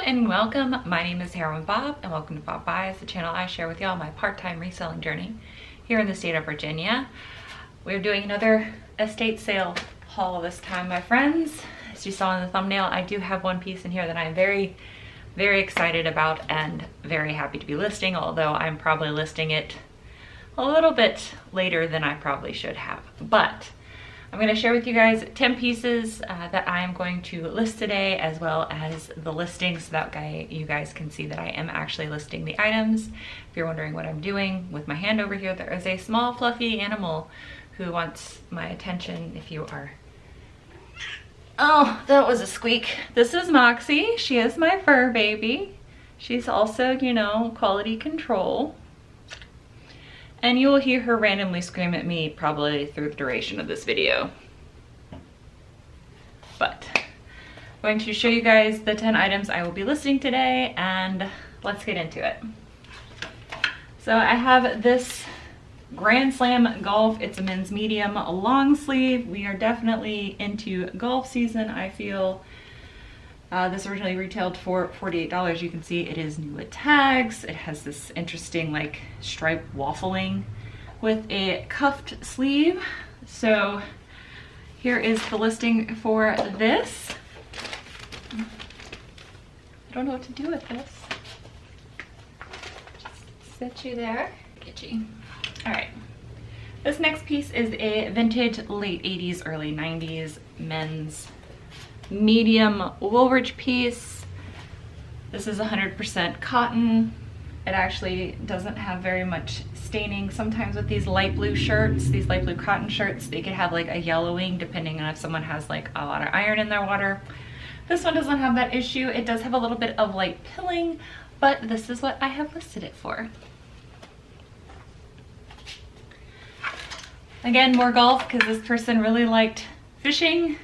and welcome. My name is Heroin Bob and welcome to Bob Buys, the channel I share with y'all my part-time reselling journey here in the state of Virginia. We're doing another estate sale haul this time, my friends. As you saw in the thumbnail, I do have one piece in here that I'm very excited about and very happy to be listing, although I'm probably listing it a little bit later than I probably should have. But I'm going to share with you guys 10 pieces that I'm going to list today, as well as the listings so that you guys can see that I am actually listing the items. If you're wondering what I'm doing with my hand over here, there is a small fluffy animal who wants my attention. If you are... Oh, that was a squeak. This is Moxie. She is my fur baby. She's also, you know, quality control. And you will hear her randomly scream at me probably through the duration of this video. But I'm going to show you guys the 10 items I will be listing today, and let's get into it. So I have this Grand Slam Golf. It's a men's medium long sleeve. We are definitely into golf season, I feel. This originally retailed for $48. You can see it is new with tags. It has this interesting like stripe waffling with a cuffed sleeve. So here is the listing for this. I don't know what to do with this. Just set you there. Get you. All right. This next piece is a vintage late 80s, early 90s men's medium Woolrich piece. This is 100% cotton. It actually doesn't have very much staining. Sometimes with these light blue shirts, these light blue cotton shirts, they could have like a yellowing depending on if someone has like a lot of iron in their water. This one doesn't have that issue. It does have a little bit of light pilling, but this is what I have listed it for. Again, more golf because this person really liked fishing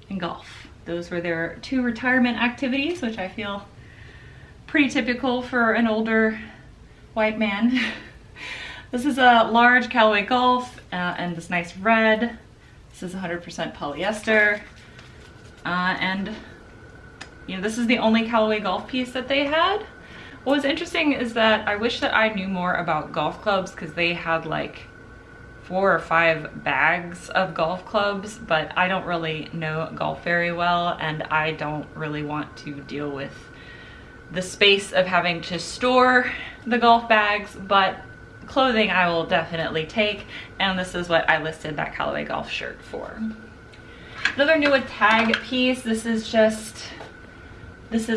and golf. Those were their two retirement activities, which I feel pretty typical for an older white man. This is a large Callaway Golf and this nice red. This is 100% polyester. And you know, this is the only Callaway Golf piece that they had. What was interesting is that I wish that I knew more about golf clubs, because they had like 4 or 5 bags of golf clubs, but I don't really know golf very well, and I don't really want to deal with the space of having to store the golf bags, but clothing I will definitely take, and this is what I listed that Callaway Golf shirt for. Another new with tag piece. This is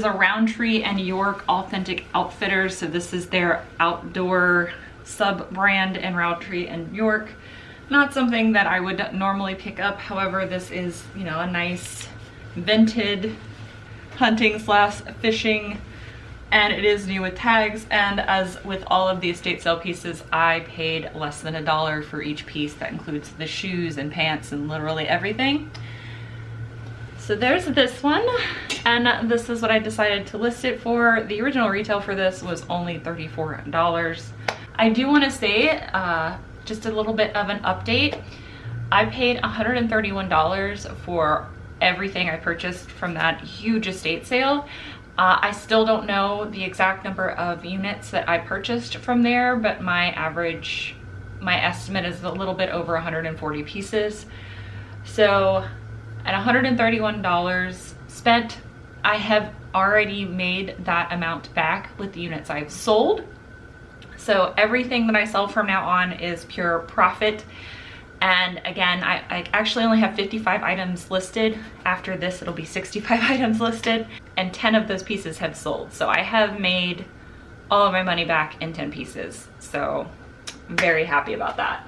a Roundtree and York Authentic Outfitters, so this is their outdoor sub-brand in Roundtree and York. Not something that I would normally pick up. However, this is, you know, a nice vented hunting slash fishing, and it is new with tags. And as with all of the estate sale pieces, I paid less than $1 for each piece. That includes the shoes and pants and literally everything. So there's this one, and this is what I decided to list it for. The original retail for this was only $34. I do want to say just a little bit of an update. I paid $131 for everything I purchased from that huge estate sale. I still don't know the exact number of units that I purchased from there, but my estimate is a little bit over 140 pieces. So at $131 spent, I have already made that amount back with the units I've sold. So everything that I sell from now on is pure profit. And again, I actually only have 55 items listed. After this, it'll be 65 items listed, and 10 of those pieces have sold. So I have made all of my money back in 10 pieces. So I'm very happy about that.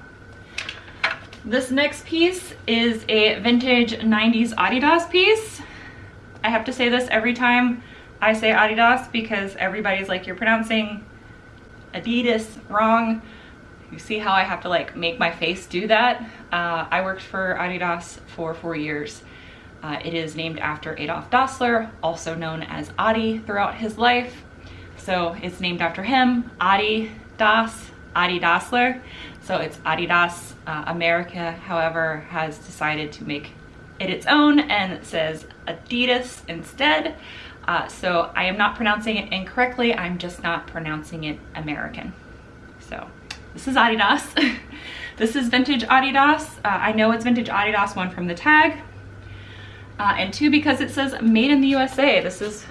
This next piece is a vintage 90s Adidas piece. I have to say this every time I say Adidas because everybody's like, you're pronouncing Adidas wrong. You see how I have to like make my face do that? I worked for Adidas for 4 years. It is named after Adolf Dassler, also known as Adi throughout his life. So it's named after him, Adi Dassler. So it's Adidas. America, however, has decided to make it its own and it says Adidas instead. So I am not pronouncing it incorrectly, I'm just not pronouncing it American. So this is Adidas. This is vintage Adidas. I know it's vintage Adidas, one from the tag, and two because it says made in the USA. This is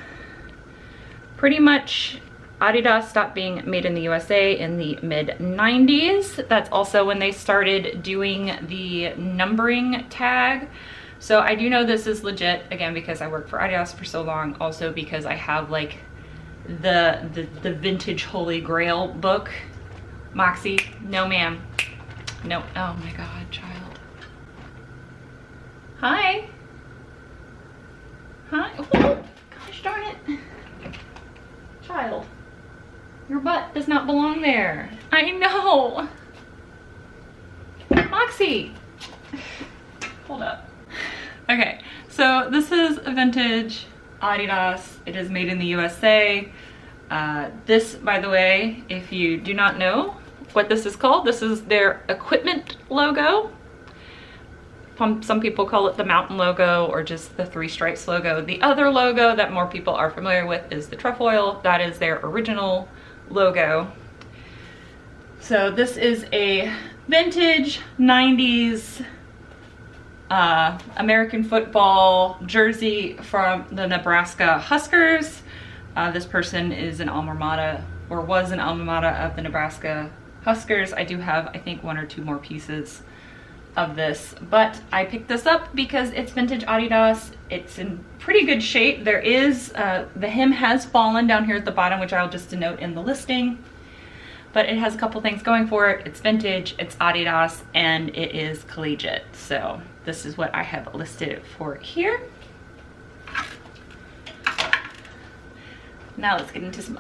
pretty much Adidas stopped being made in the USA in the mid-90s. That's also when they started doing the numbering tag. So I do know this is legit, again, because I worked for Adidas for so long, also because I have like the vintage Holy Grail book. Moxie, no ma'am. No, oh my God, child. Hi. Hi, oh, gosh darn it. Child, your butt does not belong there. I know. Moxie, hold up. Okay, so this is a vintage Adidas. It is made in the USA. This, by the way, if you do not know what this is called, this is their equipment logo. Some people call it the mountain logo or just the 3 stripes logo. The other logo that more people are familiar with is the trefoil. That is their original logo. So this is a vintage 90s American football jersey from the Nebraska Huskers. This person is an alma mater, or was an alma mater of the Nebraska Huskers. I do have, I think, 1 or 2 more pieces of this, but I picked this up because it's vintage Adidas. It's in pretty good shape. There is, the hem has fallen down here at the bottom, which I'll just denote in the listing, but it has a couple things going for it. It's vintage, it's Adidas, and it is collegiate. So this is what I have listed it for here. Now let's get into some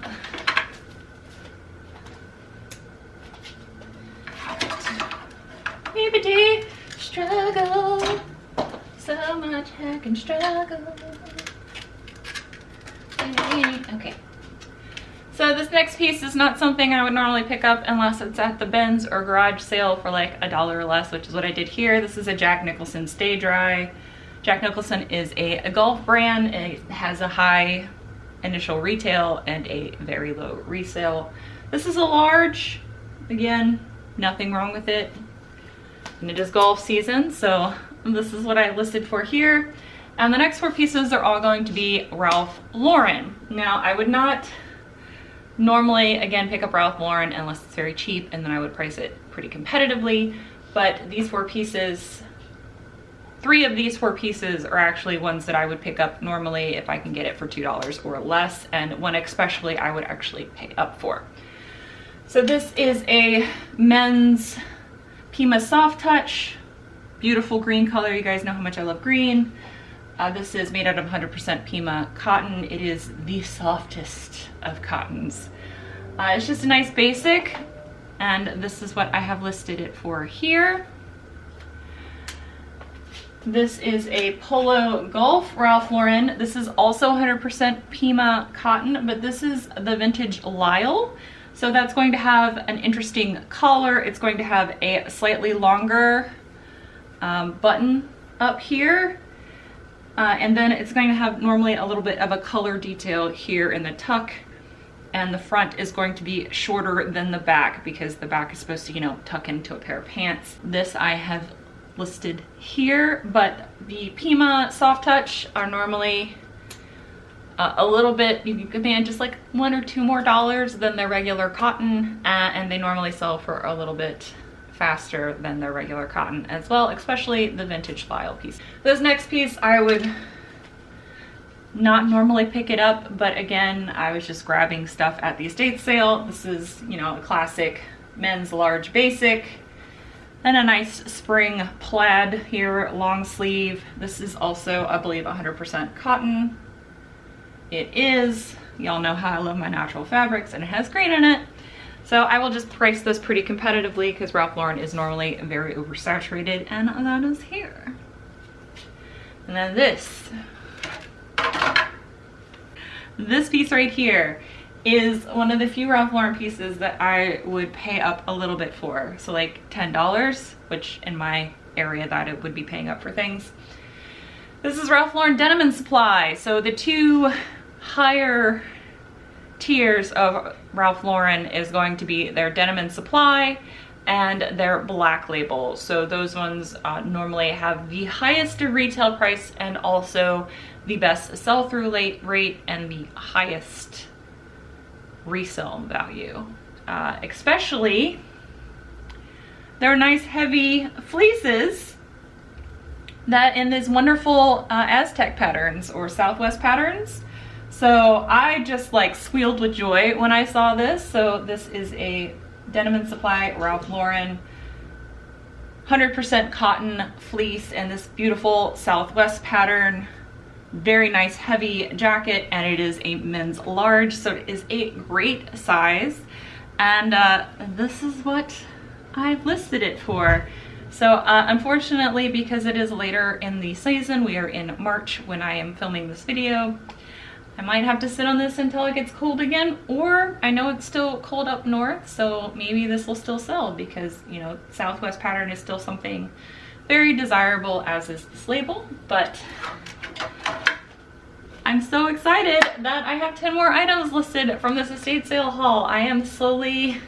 Baby struggle, so much heck and struggle. Okay, so this next piece is not something I would normally pick up unless it's at the bins or garage sale for like $1 or less, which is what I did here. This is a Jack Nicholson Stay Dry. Jack Nicholson is a golf brand. It has a high initial retail and a very low resale. This is a large, again, nothing wrong with it. And it is golf season, so this is what I listed for here. And the next 4 pieces are all going to be Ralph Lauren. Now, I would not normally, again, pick up Ralph Lauren unless it's very cheap, and then I would price it pretty competitively. But these 4 pieces, 3 of these 4 pieces are actually ones that I would pick up normally if I can get it for $2 or less, and one especially I would actually pay up for. So this is a men's Pima Soft Touch, beautiful green color. You guys know how much I love green. This is made out of 100% Pima cotton. It is the softest of cottons. It's just a nice basic, and this is what I have listed it for here. This is a Polo Golf Ralph Lauren. This is also 100% Pima cotton, but this is the vintage Lyle. So that's going to have an interesting collar. It's going to have a slightly longer button up here. And then it's going to have normally a little bit of a color detail here in the tuck. And the front is going to be shorter than the back because the back is supposed to, you know, tuck into a pair of pants. This I have listed here, but the Pima Soft Touch are normally a little bit, you can command just like $1 or $2 more than their regular cotton, and they normally sell for a little bit faster than their regular cotton as well, especially the vintage file piece. This next piece I would not normally pick it up, but again, I was just grabbing stuff at the estate sale. This is, you know, a classic men's large basic, and a nice spring plaid here, long sleeve. This is also, I believe, 100% cotton. It is. Y'all know how I love my natural fabrics, and it has green in it. So I will just price this pretty competitively because Ralph Lauren is normally very oversaturated, and that is here. And then this piece right here is one of the few Ralph Lauren pieces that I would pay up a little bit for. So like $10, which in my area that it would be paying up for things. This is Ralph Lauren Denim Supply. So the 2 higher tiers of Ralph Lauren is going to be their Denim Supply and their Black Label. So those ones normally have the highest retail price and also the best sell-through rate and the highest resale value. Especially their nice heavy fleeces that in these wonderful Aztec patterns or Southwest patterns. So I just like squealed with joy when I saw this. So this is a Denim Supply Ralph Lauren 100% cotton fleece and this beautiful Southwest pattern. Very nice heavy jacket, and it is a men's large, so it is a great size. And this is what I've listed it for. So unfortunately, because it is later in the season, we are in March when I am filming this video, I might have to sit on this until it gets cold again, or I know it's still cold up north, so maybe this will still sell because, you know, Southwest pattern is still something very desirable, as is this label. But I'm so excited that I have 10 more items listed from this estate sale haul. I am slowly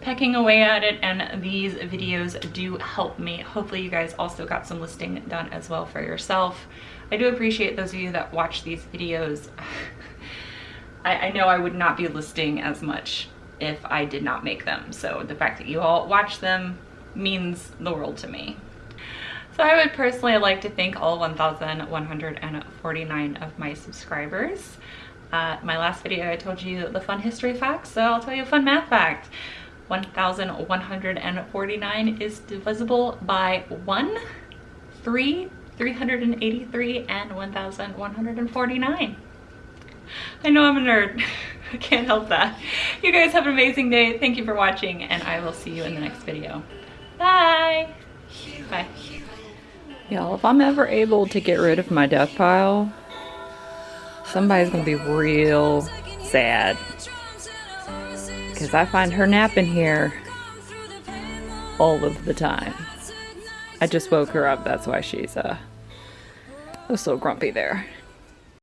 pecking away at it, and these videos do help me. Hopefully you guys also got some listing done as well for yourself. I do appreciate those of you that watch these videos. I know I would not be listing as much if I did not make them. So the fact that you all watch them means the world to me. So I would personally like to thank all 1,149 of my subscribers. My last video I told you the fun history facts, so I'll tell you a fun math fact. 1,149 is divisible by 1, 3, 383, and 1,149. I know I'm a nerd. I can't help that. You guys have an amazing day. Thank you for watching, and I will see you in the next video. Bye. Bye. Y'all, if I'm ever able to get rid of my death pile, somebody's gonna be real sad. Because I find her napping here all of the time. I just woke her up, that's why she's so grumpy there.